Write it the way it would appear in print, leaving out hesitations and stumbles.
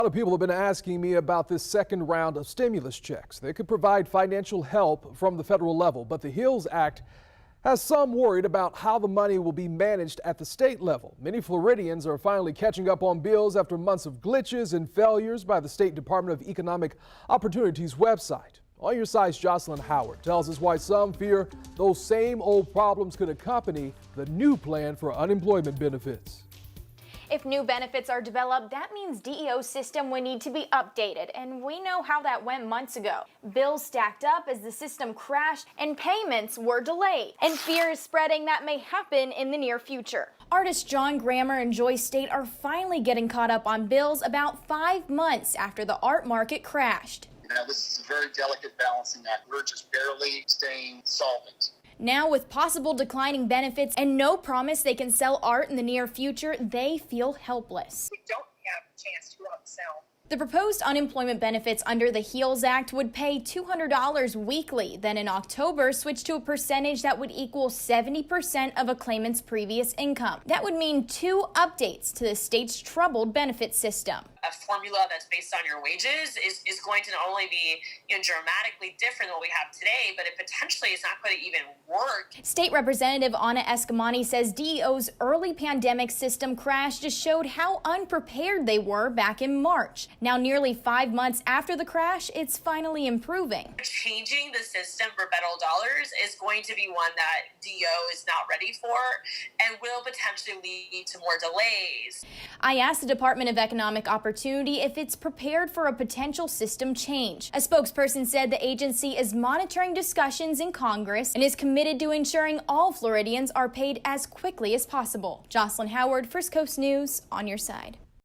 A lot of people have been asking me about this second round of stimulus checks. They could provide financial help from the federal level, but the HEALS Act has some worried about how the money will be managed at the state level. Many Floridians are finally catching up on bills after months of glitches and failures by the State Department of Economic Opportunity's website. On Your Side's Jocelyn Howard tells us why some fear those same old problems could accompany the new plan for unemployment benefits. If new benefits are developed, that means DEO's system would need to be updated, and we know how that went months ago. Bills stacked up as the system crashed and payments were delayed, and fear is spreading that may happen in the near future. Artists John Grammer and Joyce State are finally getting caught up on bills about 5 months after the art market crashed. Now, this is a very delicate balancing act. We're just barely staying solvent. Now, with possible declining benefits and no promise they can sell art in the near future, they feel helpless. We don't have a chance to go out and sell. The proposed unemployment benefits under the HEALS Act would pay $200 weekly, then in October switch to a percentage that would equal 70% of a claimant's previous income. That would mean 2 updates to the state's troubled benefit system. A formula that's based on your wages is going to not only be dramatically different than what we have today, but it potentially is not going to even work. State Representative Anna Escamani says DEO's early pandemic system crash just showed how unprepared they were back in March. Now, nearly 5 months after the crash, it's finally improving. Changing the system for federal dollars is going to be one that DEO is not ready for and will potentially lead to more delays. I asked the Department of Economic Opportunity if it's prepared for a potential system change. A spokesperson said the agency is monitoring discussions in Congress and is committed to ensuring all Floridians are paid as quickly as possible. Jocelyn Howard, First Coast News, on your side.